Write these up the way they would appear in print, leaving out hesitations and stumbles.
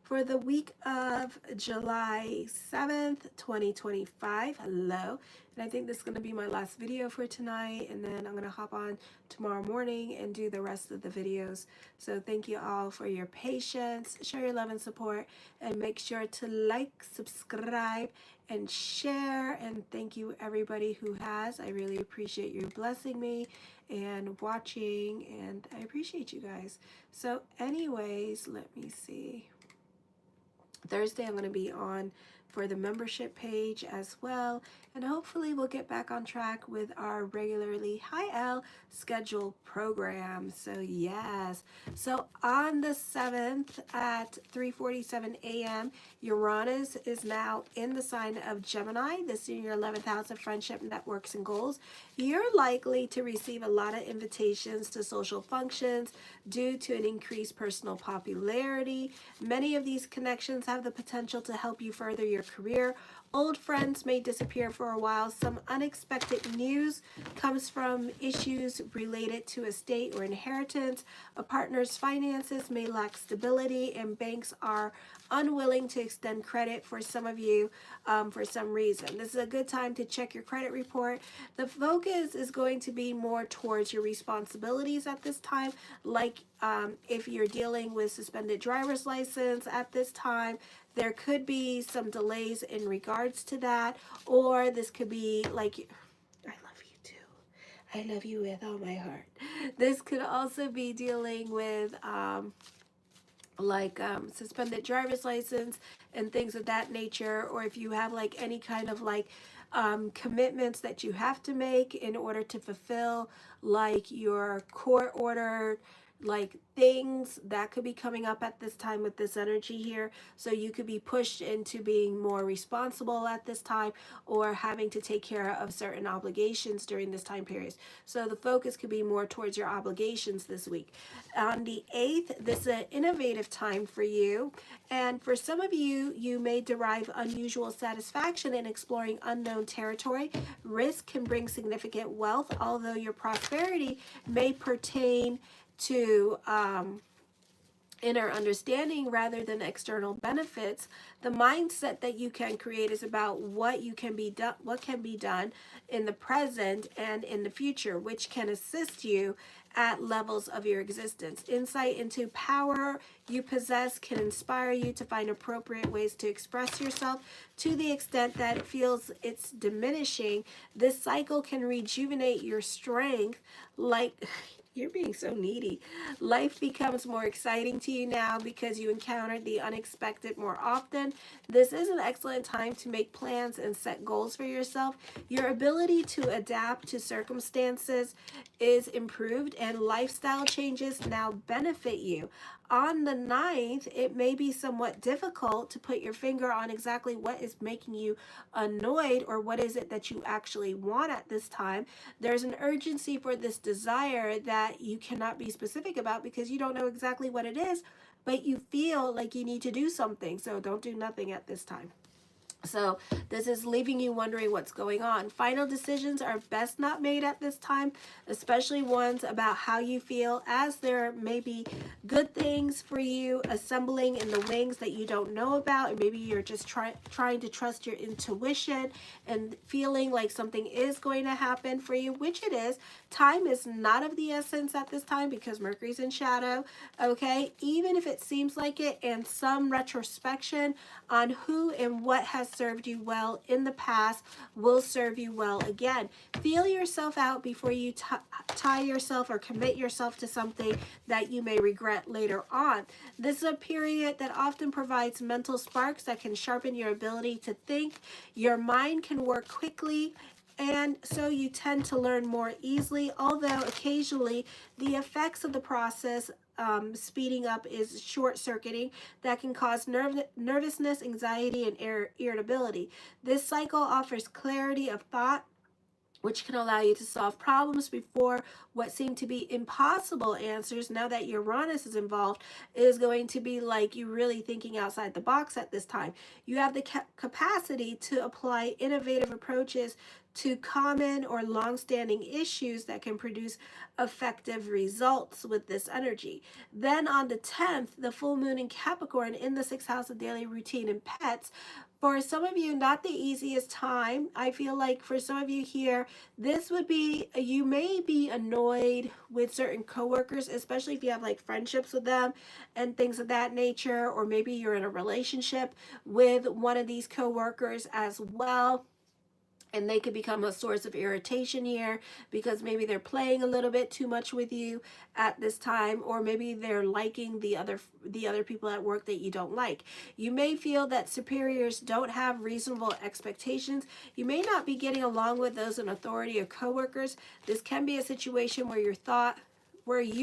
for the week of July 7th, 2025. Hello. And I think this is going to be my last video for tonight, and then I'm going to hop on tomorrow morning and do the rest of the videos. So thank you all for your patience, share your love and support, and make sure to like, subscribe, and share. And thank you everybody who has. I really appreciate you blessing me and watching, and I appreciate you guys. So anyways, let me see. Thursday I'm going to be on for the membership page as well, and hopefully we'll get back on track with our regularly scheduled program. So yes, so on the 7th at 3:47 a.m. Uranus is now in the sign of Gemini. This is in your 11th house of friendship, networks, and goals. You're likely to receive a lot of invitations to social functions due to an increased personal popularity. Many of these connections have the potential to help you further your career. Old friends may disappear for a while. Some unexpected news comes from issues related to estate or inheritance. A partner's finances may lack stability, and banks are unwilling to extend credit for some of you for some reason. This is a good time to check your credit report. The focus is going to be more towards your responsibilities at this time, like if you're dealing with suspended driver's license at this time, there could be some delays in regards to that, or this could be like, I love you too. I love you with all my heart. This could also be dealing with suspended driver's license and things of that nature, or if you have like any kind of like commitments that you have to make in order to fulfill like your court order like things that could be coming up at this time with this energy here. So you could be pushed into being more responsible at this time, or having to take care of certain obligations during this time period. So the focus could be more towards your obligations this week. On the 8th, this is an innovative time for you, and for some of you, you may derive unusual satisfaction in exploring unknown territory. Risk can bring significant wealth, although your prosperity may pertain to inner understanding rather than external benefits. The mindset that you can create is about what can be done in the present and in the future, which can assist you at levels of your existence. Insight into power you possess can inspire you to find appropriate ways to express yourself. To the extent that it feels it's diminishing, this cycle can rejuvenate your strength. Like, you're being so needy. Life becomes more exciting to you now because you encountered the unexpected more often. This is an excellent time to make plans and set goals for yourself. Your ability to adapt to circumstances is improved, and lifestyle changes now benefit you. On the 9th, it may be somewhat difficult to put your finger on exactly what is making you annoyed, or what is it that you actually want at this time. There's an urgency for this desire that you cannot be specific about because you don't know exactly what it is, but you feel like you need to do something. So don't do nothing at this time. So this is leaving you wondering what's going on. Final decisions are best not made at this time, especially ones about how you feel, as there may be good things for you assembling in the wings that you don't know about, and maybe you're just trying to trust your intuition and feeling like something is going to happen for you, which it is. Time is not of the essence at this time because Mercury's in shadow, okay? Even if it seems like it, and some retrospection on who and what has served you well in the past will serve you well again. Feel yourself out before you tie yourself or commit yourself to something that you may regret later on. This is a period that often provides mental sparks that can sharpen your ability to think. Your mind can work quickly, and so you tend to learn more easily, although occasionally the effects of the process speeding up is short-circuiting that can cause nervousness, anxiety, and irritability. This cycle offers clarity of thought, which can allow you to solve problems before what seem to be impossible answers, now that Uranus is involved, is going to be like you really thinking outside the box at this time. You have the capacity to apply innovative approaches to common or long-standing issues that can produce effective results with this energy. Then on the 10th, the full moon in Capricorn in the 6th house of daily routine and pets. For some of you, not the easiest time. I feel like for some of you here, this would be, you may be annoyed with certain coworkers, especially if you have like friendships with them and things of that nature, or maybe you're in a relationship with one of these coworkers as well. And they could become a source of irritation here because maybe they're playing a little bit too much with you at this time, or maybe they're liking the other people at work that you don't like. You may feel that superiors don't have reasonable expectations. You may not be getting along with those in authority or coworkers. This can be a situation where you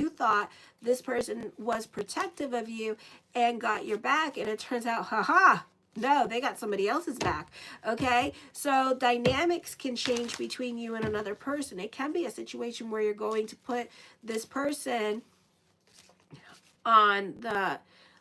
thought this person was protective of you and got your back, and it turns out, haha, no, they got somebody else's back. Okay, so dynamics can change between you and another person. It can be a situation where you're going to put this person on the,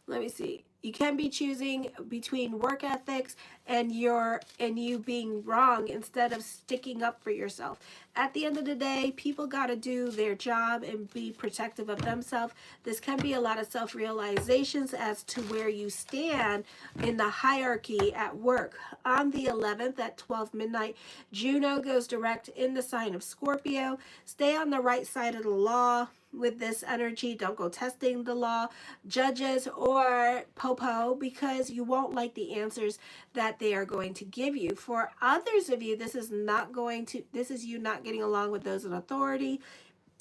let me see, you can be choosing between work ethics and you being wrong instead of sticking up for yourself. At the end of the day, people got to do their job and be protective of themselves. This can be a lot of self-realizations as to where you stand in the hierarchy at work. On the 11th at 12 midnight, Juno goes direct in the sign of Scorpio. Stay on the right side of the law with this energy. Don't go testing the law, judges, or popo, because you won't like the answers that they are going to give you. For others of you, this is you not getting along with those in authority.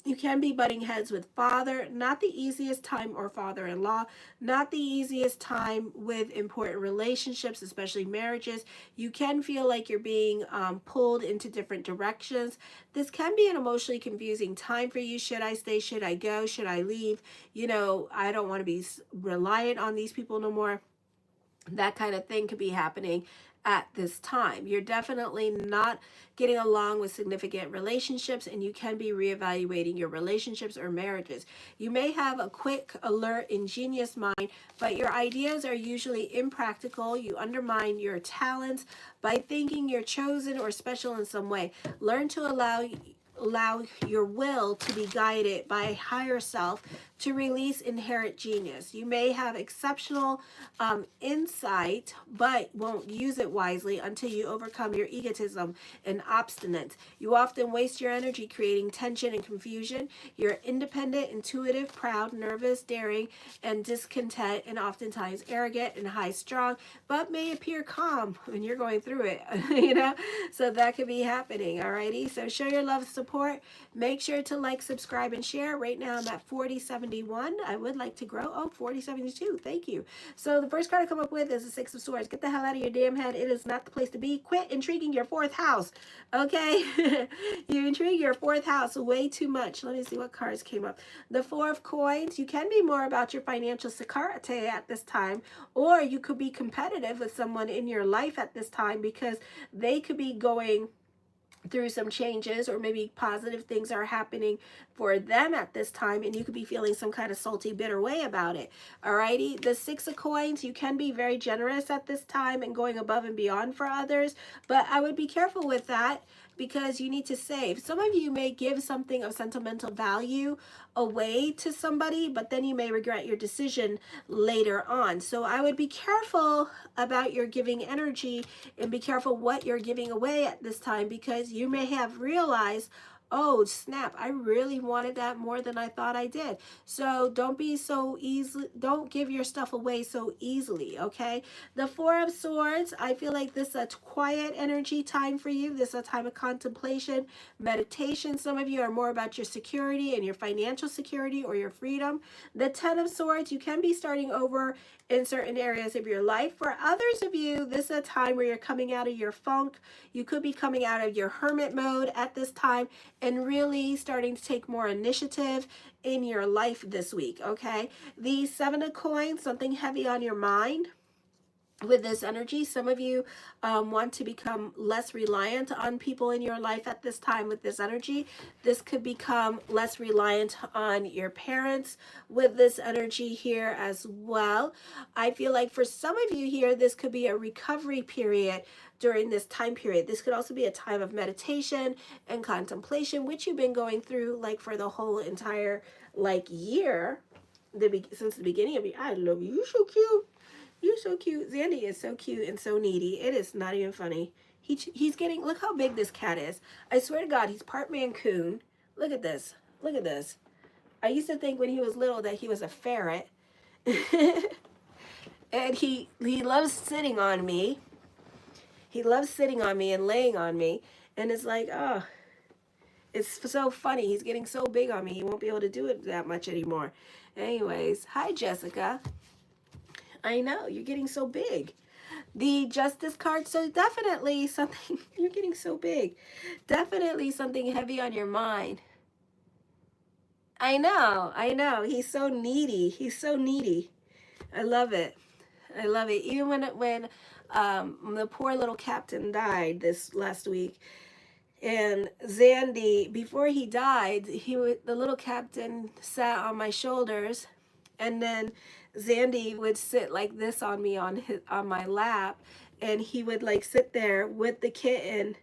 You can be butting heads with father, not the easiest time, or father-in-law, not the easiest time with important relationships, especially marriages. You can feel like you're being pulled into different directions. This can be an emotionally confusing time for you. Should I stay? Should I go? Should I leave? You know, I don't want to be reliant on these people no more. That kind of thing could be happening at this time. You're definitely not getting along with significant relationships, and you can be reevaluating your relationships or marriages. You may have a quick, alert, ingenious mind, but your ideas are usually impractical. You undermine your talents by thinking you're chosen or special in some way. Learn to allow your will to be guided by higher self to release inherent genius. You may have exceptional insight, but won't use it wisely until you overcome your egotism and obstinance. You often waste your energy creating tension and confusion. You're independent, intuitive, proud, nervous, daring, and discontent, and oftentimes arrogant and high-strung, but may appear calm when you're going through it, you know? So that could be happening, alrighty? So show your love and support. Make sure to like, subscribe, and share. Right now I'm at 4071. I would like to grow. Oh, 4072. Thank you. So the first card I come up with is the Six of Swords. Get the hell out of your damn head. It is not the place to be. Quit intriguing your fourth house. Okay? You intrigue your fourth house way too much. Let me see what cards came up. The Four of Coins. You can be more about your financial security at this time, or you could be competitive with someone in your life at this time because they could be going through some changes, or maybe positive things are happening for them at this time, and you could be feeling some kind of salty, bitter way about it. Alrighty, the Six of Coins, you can be very generous at this time and going above and beyond for others, but I would be careful with that because you need to save. Some of you may give something of sentimental value away to somebody, but then you may regret your decision later on. So I would be careful about your giving energy and be careful what you're giving away at this time, because you may have realized, oh snap, I really wanted that more than I thought I did. So don't be so easily, don't give your stuff away so easily, okay? The Four of Swords, I feel like this is a quiet energy time for you. This is a time of contemplation, meditation. Some of you are more about your security and your financial security or your freedom. The Ten of Swords, you can be starting over in certain areas of your life. For others of you, this is a time where you're coming out of your funk. You could be coming out of your hermit mode at this time and really starting to take more initiative in your life this week, okay? The Seven of Coins, something heavy on your mind. with this energy. Some of you want to become less reliant on people in your life at this time with this energy. This could become less reliant on your parents with this energy here as well. I feel like for some of you here, this could be a recovery period during this time period. This could also be a time of meditation and contemplation, which you've been going through like for the whole entire like year, since the beginning of you. I love you. You're so cute. You're so cute. Zandy is so cute and so needy. It is not even funny. He's getting, look how big this cat is. I swear to God, he's part Mancoon. Look at this. Look at this. I used to think when he was little that he was a ferret. And he loves sitting on me. He loves sitting on me and laying on me. And it's like, oh, it's so funny. He's getting so big on me. He won't be able to do it that much anymore. Anyways, hi, Jessica. I know, you're getting so big. The Justice card, so definitely something, you're getting so big. Definitely something heavy on your mind. I know. He's so needy. He's so needy. I love it. I love it. Even when the poor little captain died this last week, and Zandy, before he died, the little captain sat on my shoulders, and then Zandy would sit like this on me on my lap, and he would like sit there with the kitten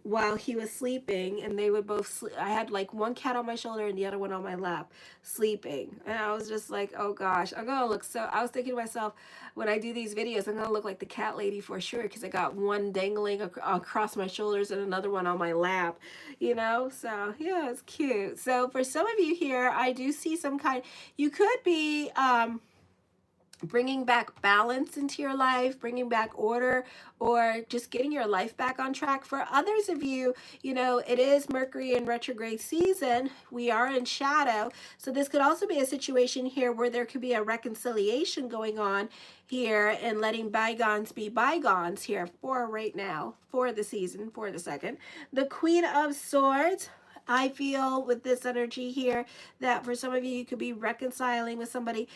while he was sleeping, and they would both sleep. I had like one cat on my shoulder and the other one on my lap sleeping, and I was just like, oh gosh, I'm gonna look so, I was thinking to myself, when I do these videos, I'm gonna look like the cat lady for sure, because I got one dangling across my shoulders and another one on my lap, you know. So yeah, it's cute. So for some of you here, I do see some kind, you could be bringing back balance into your life, bringing back order, or just getting your life back on track. For others of you, you know, it is Mercury in retrograde season. We are in shadow. So this could also be a situation here where there could be a reconciliation going on here and letting bygones be bygones here for right now, for the season, for the second. The Queen of Swords. I feel with this energy here that for some of you, you could be reconciling with somebody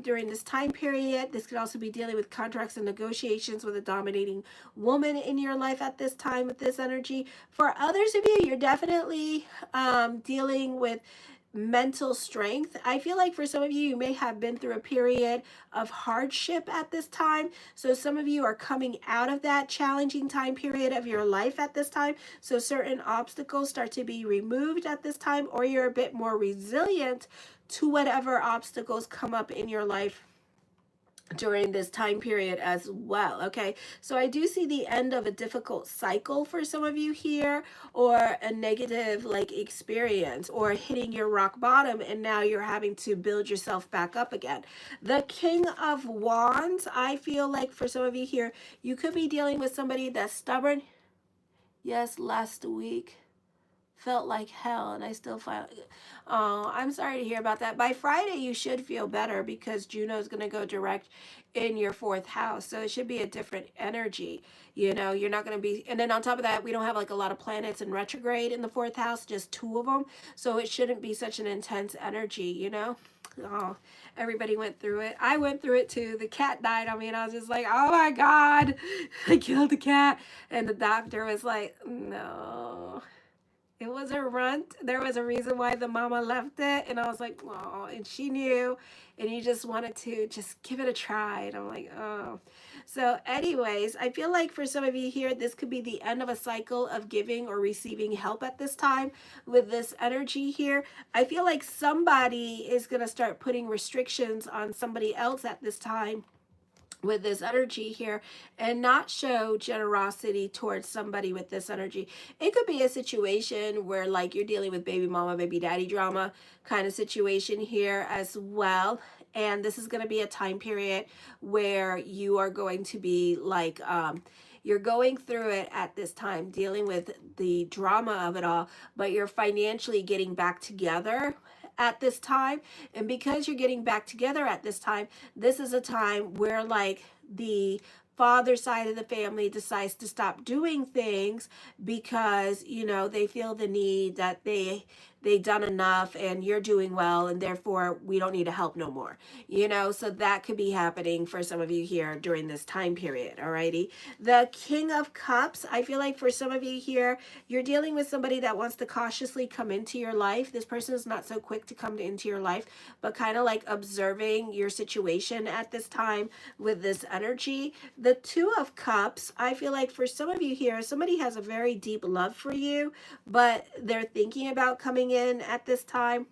during this time period. This could also be dealing with contracts and negotiations with a dominating woman in your life at this time with this energy. For others of you, you're definitely dealing with mental strength. I feel like for some of you, you may have been through a period of hardship at this time. So some of you are coming out of that challenging time period of your life at this time. So certain obstacles start to be removed at this time, or you're a bit more resilient to whatever obstacles come up in your life during this time period as well. Okay, so I do see the end of a difficult cycle for some of you here, or a negative like experience, or hitting your rock bottom and now you're having to build yourself back up again. The King of Wands, I feel like for some of you here, you could be dealing with somebody that's stubborn. Yes, last week felt like hell, and I still find, oh, I'm sorry to hear about that. By Friday you should feel better, because Juno is going to go direct in your 4th house, so it should be a different energy. You know, you're not going to be, and then on top of that, we don't have like a lot of planets in retrograde in the 4th house, just 2 of them, so it shouldn't be such an intense energy, you know. Oh, everybody went through it. I went through it too. The cat died on me, and I was just like, oh my God, I killed the cat. And the doctor was like, no, it was a runt. There was a reason why the mama left it. And I was like, oh, and she knew. And you just wanted to just give it a try. And I'm like, oh. So anyways, I feel like for some of you here, this could be the end of a cycle of giving or receiving help at this time with this energy here. I feel like somebody is going to start putting restrictions on somebody else at this time with this energy here, and not show generosity towards somebody with this energy. It could be a situation where like you're dealing with baby mama, baby daddy drama kind of situation here as well. And this is going to be a time period where you are going to be like, you're going through it at this time, dealing with the drama of it all, but you're financially getting back together at this time. And because you're getting back together at this time, this is a time where like the father side of the family decides to stop doing things because, you know, they feel the need that they they done enough and you're doing well, and therefore we don't need to help no more. So that could be happening for some of you here during this time period. Alrighty. The King of Cups, I feel like for some of you here, you're dealing with somebody that wants to cautiously come into your life. This person is not so quick to come into your life, but kind of like observing your situation at this time with this energy. The Two of Cups, I feel like for some of you here, somebody has a very deep love for you, but they're thinking about coming in at this time.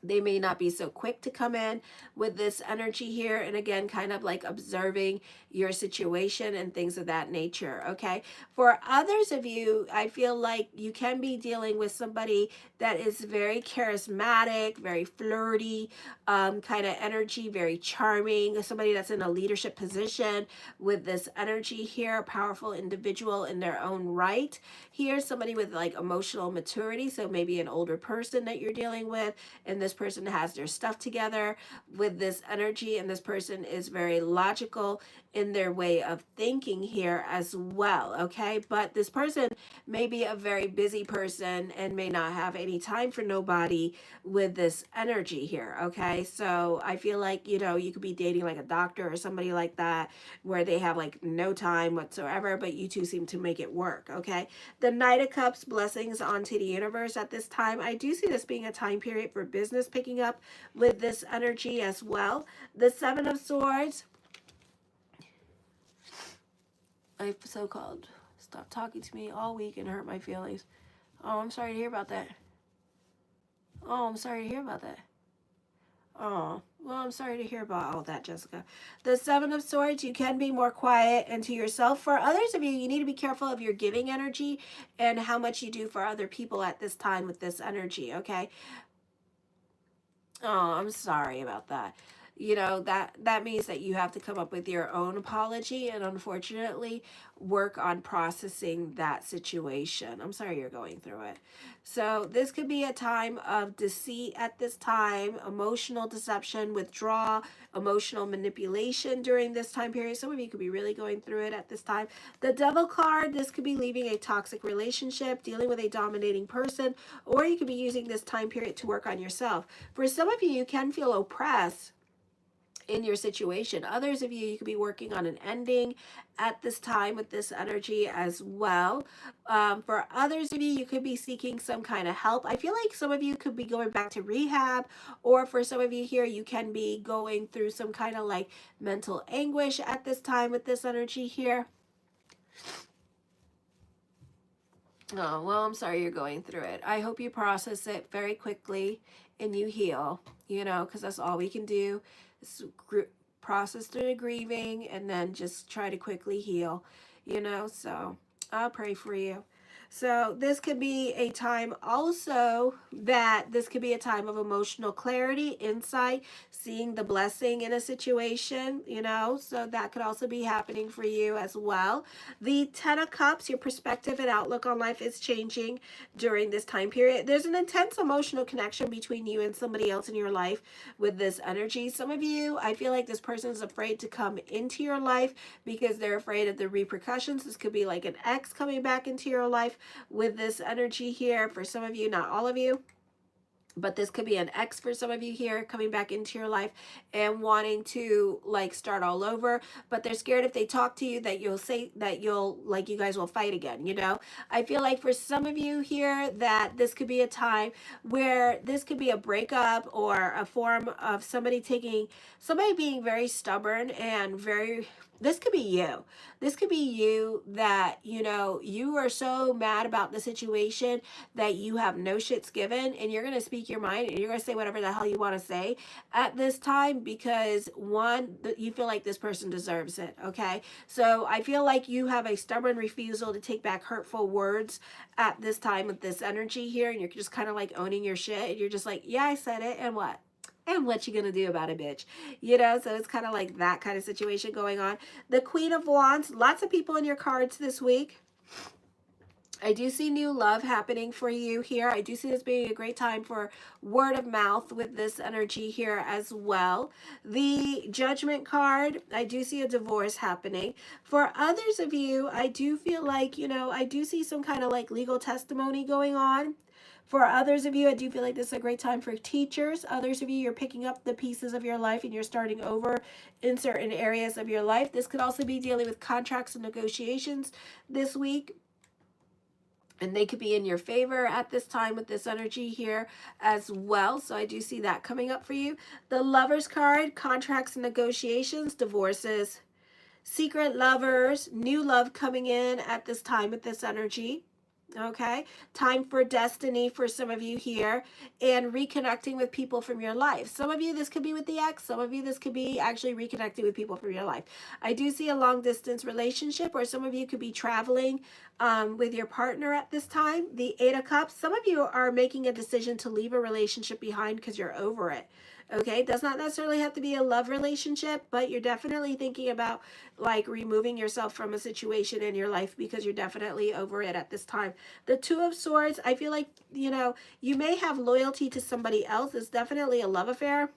They may not be so quick to come in with this energy here. And again, kind of like observing your situation and things of that nature. Okay. For others of you, I feel like you can be dealing with somebody that is very charismatic, very flirty, kind of energy, very charming, somebody that's in a leadership position with this energy here, a powerful individual in their own right. Here's somebody with like emotional maturity. So maybe an older person that you're dealing with, and this person has their stuff together with this energy, and this person is very logical in their way of thinking here as well. Okay, but this person may be a very busy person and may not have any time for nobody with this energy here. Okay, so I feel like you could be dating like a doctor or somebody like that, where they have like no time whatsoever, but you two seem to make it work. Okay, the Knight of Cups, blessings onto the universe at this time. I do see this being a time period for business picking up with this energy as well. The Seven of Swords, I so-called stopped talking to me all week and hurt my feelings. Oh, I'm sorry to hear about that. Oh, I'm sorry to hear about that. Oh, well, I'm sorry to hear about all that, Jessica. The Seven of Swords, you can be more quiet and to yourself. For others of you, you need to be careful of your giving energy and how much you do for other people at this time with this energy, okay? Oh, I'm sorry about that. That means that you have to come up with your own apology and unfortunately work on processing that situation. I'm sorry you're going through it. So this could be a time of deceit at this time, emotional deception, withdrawal, emotional manipulation during this time period. Some of you could be really going through it at this time. The Devil card, this could be leaving a toxic relationship, dealing with a dominating person, or you could be using this time period to work on yourself. For some of you, you can feel oppressed in your situation. Others of you, you could be working on an ending at this time with this energy as well. For others of you, you could be seeking some kind of help. I feel like some of you could be going back to rehab, or for some of you here, you can be going through some kind of like mental anguish at this time with this energy here. Oh, well, I'm sorry you're going through it. I hope you process it very quickly and you heal, because that's all we can do. Process through the grieving and then just try to quickly heal, so I'll pray for you. So this could be a time also that this could be a time of emotional clarity, insight, seeing the blessing in a situation, so that could also be happening for you as well. The Ten of Cups, your perspective and outlook on life is changing during this time period. There's an intense emotional connection between you and somebody else in your life with this energy. Some of you, I feel like this person is afraid to come into your life because they're afraid of the repercussions. This could be like an ex coming back into your life with this energy here. For some of you, not all of you, but this could be an ex for some of you here coming back into your life and wanting to like start all over, but they're scared if they talk to you that you guys will fight again. I feel like for some of you here that this could be a time where this could be a breakup or a form of somebody being very stubborn and this could be you. This could be you that, you are so mad about the situation that you have no shits given and you're going to speak your mind and you're going to say whatever the hell you want to say at this time because one, you feel like this person deserves it. Okay. So I feel like you have a stubborn refusal to take back hurtful words at this time with this energy here. And you're just kind of like owning your shit. And you're just like, yeah, I said it. And what? And what you gonna do about it, bitch? So it's kind of like that kind of situation going on. The Queen of Wands, lots of people in your cards this week. I do see new love happening for you here. I do see this being a great time for word of mouth with this energy here as well. The Judgment card, I do see a divorce happening. For others of you, I do feel like, I do see some kind of like legal testimony going on For others of you, I do feel like this is a great time for teachers. Others of you, you're picking up the pieces of your life and you're starting over in certain areas of your life. This could also be dealing with contracts and negotiations this week, and they could be in your favor at this time with this energy here as well. So I do see that coming up for you. The Lovers card, contracts and negotiations, divorces, secret lovers, new love coming in at this time with this energy. Okay, time for destiny for some of you here, and reconnecting with people from your life. Some of you, this could be with the ex. Some of you, this could be actually reconnecting with people from your life. I do see a long distance relationship, or some of you could be traveling with your partner at this time. The Eight of Cups, some of you are making a decision to leave a relationship behind because you're over it. Okay, does not necessarily have to be a love relationship, but you're definitely thinking about like removing yourself from a situation in your life because you're definitely over it at this time. The Two of Swords, I feel like, you know, you may have loyalty to somebody else. It's definitely a love affair.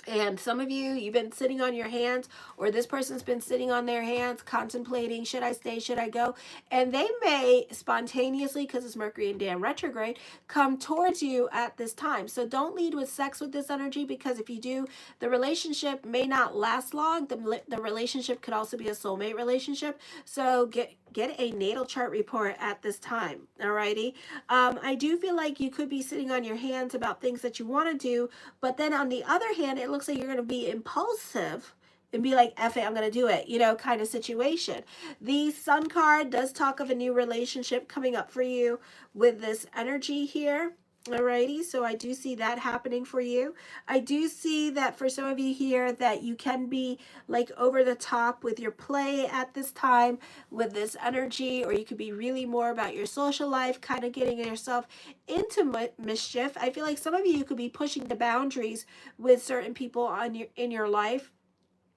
And some of you, you've been sitting on your hands, or this person's been sitting on their hands, contemplating, should I stay, should I go? And they may spontaneously, because it's Mercury and damn retrograde, come towards you at this time. So don't lead with sex with this energy, because if you do, the relationship may not last long. The relationship could also be a soulmate relationship. So get a natal chart report at this time. Alrighty. I do feel like you could be sitting on your hands about things that you want to do, but then on the other hand, it looks like you're going to be impulsive and be like, F it, I'm going to do it, you know, kind of situation. The Sun card does talk of a new relationship coming up for you with this energy here. Alrighty, so I do see that happening for you. I do see that for some of you here that you can be like over the top with your play at this time with this energy, or you could be really more about your social life, kind of getting yourself into mischief. I feel like some of you could be pushing the boundaries with certain people in your life,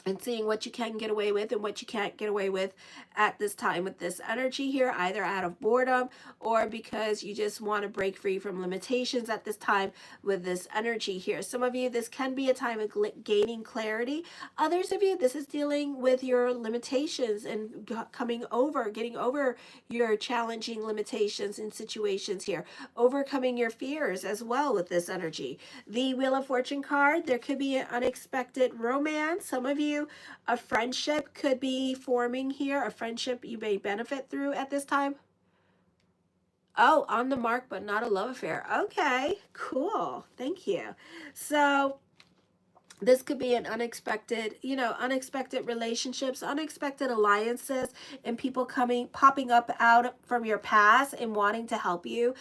and seeing what you can get away with and what you can't get away with at this time with this energy here, either out of boredom or because you just want to break free from limitations at this time with this energy here. Some of you, this can be a time of gaining clarity. Others of you, this is dealing with your limitations and getting over your challenging limitations and situations here, overcoming your fears as well with this energy. The Wheel of Fortune card, there could be an unexpected romance. Some of you, a friendship could be forming here, a friendship you may benefit through at this time. Oh, on the mark, but not a love affair. Okay, cool. Thank you. So this could be an unexpected, you know, unexpected relationships, unexpected alliances, and people popping up out from your past and wanting to help you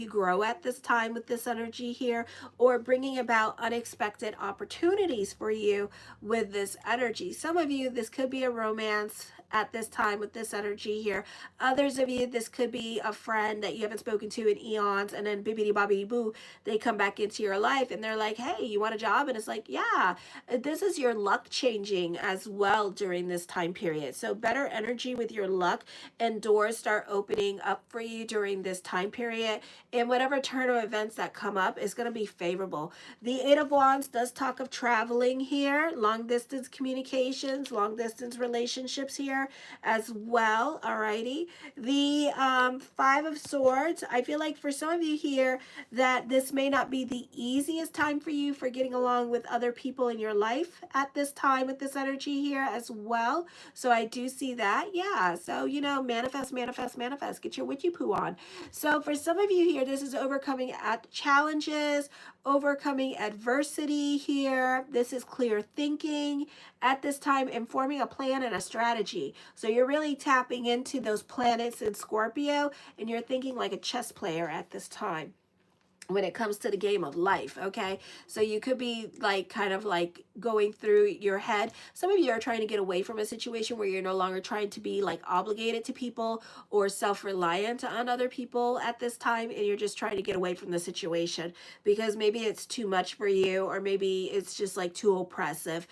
grow at this time with this energy here, or bringing about unexpected opportunities for you with this energy. Some of you, this could be a romance at this time with this energy here. Others of you, this could be a friend that you haven't spoken to in eons, and then bibbidi bobbidi boo, they come back into your life and they're like, hey, you want a job? And it's like, yeah, this is your luck changing as well during this time period. So better energy with your luck, and doors start opening up for you during this time period, and whatever turn of events that come up is going to be favorable. The Eight of Wands does talk of traveling here, long distance communications, long distance relationships here as well. Alrighty. The Five of Swords, I feel like for some of you here that this may not be the easiest time for you for getting along with other people in your life at this time with this energy here as well. So I do see that. Yeah. So, you know, manifest, manifest, manifest. Get your witchy poo on. So for some of you here, this is overcoming challenges, overcoming adversity here. This is clear thinking at this time, and forming a plan and a strategy. So you're really tapping into those planets in Scorpio, and you're thinking like a chess player at this time when it comes to the game of life. Okay, so you could be like kind of like going through your head. Some of you are trying to get away from a situation where you're no longer trying to be like obligated to people or self-reliant on other people at this time, and you're just trying to get away from the situation because maybe it's too much for you, or maybe it's just like too oppressive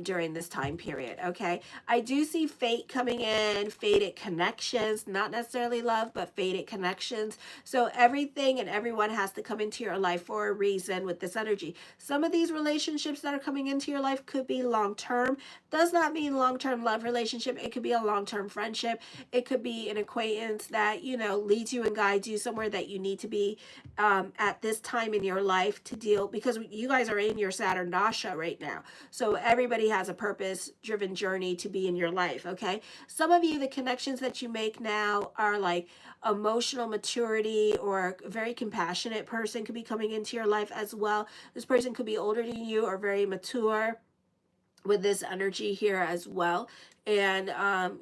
during this time period. Okay, I do see fate coming in, fated connections, not necessarily love, but fated connections. So everything and everyone has to come into your life for a reason with this energy. Some of these relationships that are coming into your life could be long-term. Does not mean long-term love relationship. It could be a long-term friendship. It could be an acquaintance that, you know, leads you and guides you somewhere that you need to be at this time in your life to deal, because you guys are in your Saturn Dasha right now. So everybody has a purpose-driven journey to be in your life, okay? Some of you, the connections that you make now are like emotional maturity, or a very compassionate person could be coming into your life as well. This person could be older than you or very mature with this energy here as well. And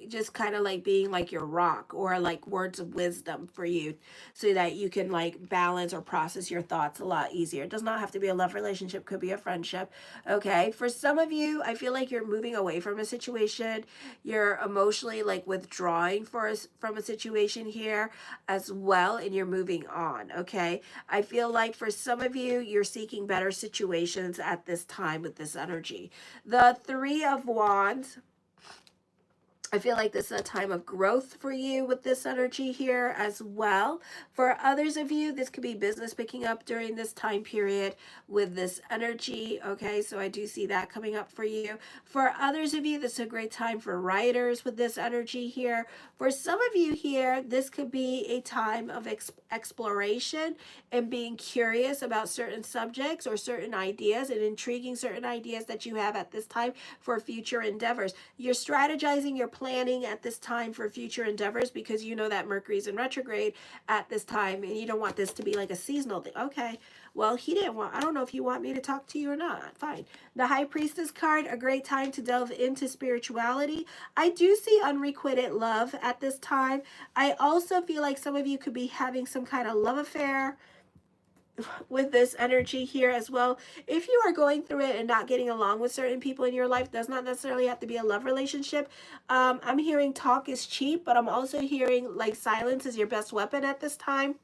just kind of like being like your rock, or like words of wisdom for you, so that you can like balance or process your thoughts a lot easier. It does not have to be a love relationship, could be a friendship. Okay, for some of you, I feel like you're moving away from a situation. You're emotionally like withdrawing from a situation here as well, and you're moving on. Okay, I feel like for some of you, you're seeking better situations at this time with this energy. The Three of Wands, I feel like this is a time of growth for you with this energy here as well. For others of you, this could be business picking up during this time period with this energy. Okay, so I do see that coming up for you. For others of you, this is a great time for writers with this energy here. For some of you here, this could be a time of exploration and being curious about certain subjects or certain ideas, and intriguing certain ideas that you have at this time for future endeavors. You're strategizing, you're planning at this time for future endeavors, because you know that Mercury's in retrograde at this time, and you don't want this to be like a seasonal thing. Okay, well, he didn't want, I don't know if you want me to talk to you or not. Fine. The High Priestess card, a great time to delve into spirituality. I do see unrequited love at this time. I also feel like some of you could be having some kind of love affair with this energy here as well. If you are going through it and not getting along with certain people in your life, does not necessarily have to be a love relationship. I'm hearing talk is cheap, but I'm also hearing like silence is your best weapon at this time.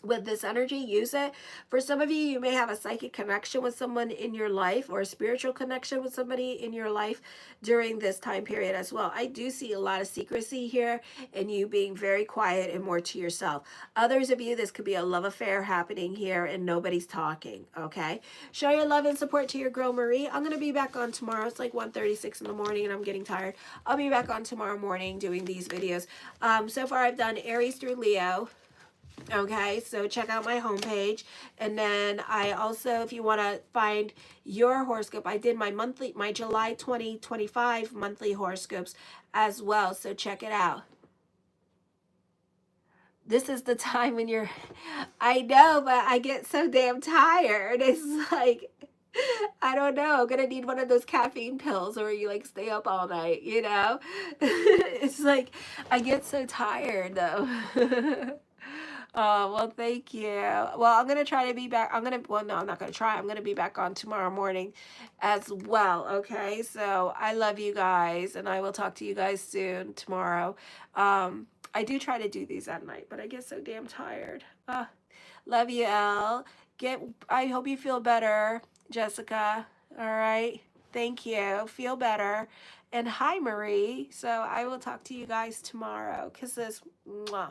With this energy, use it. For some of you, you may have a psychic connection with someone in your life, or a spiritual connection with somebody in your life during this time period as well. I do see a lot of secrecy here, and you being very quiet and more to yourself. Others of you, this could be a love affair happening here and nobody's talking. Okay, show your love and support to your girl Marie. I'm going to be back on tomorrow. It's like 1:36 in the morning and I'm getting tired. I'll be back on tomorrow morning doing these videos. So far I've done Aries through Leo. Okay, so check out my homepage. And then I also, if you want to find your horoscope, I did my July 2025 monthly horoscopes as well. So check it out. This is the time when you're, I know, but I get so damn tired. It's like, I don't know, I'm gonna need one of those caffeine pills, or you like stay up all night, you know? It's like, I get so tired though. Oh, well, thank you. Well, I'm going to try to be back. Well, no, I'm not going to try. I'm going to be back on tomorrow morning as well. Okay. So I love you guys, and I will talk to you guys soon tomorrow. I do try to do these at night, but I get so damn tired. Love you, Elle. I hope you feel better, Jessica. All right. Thank you. Feel better. And hi, Marie. So I will talk to you guys tomorrow. Kisses. Mwah.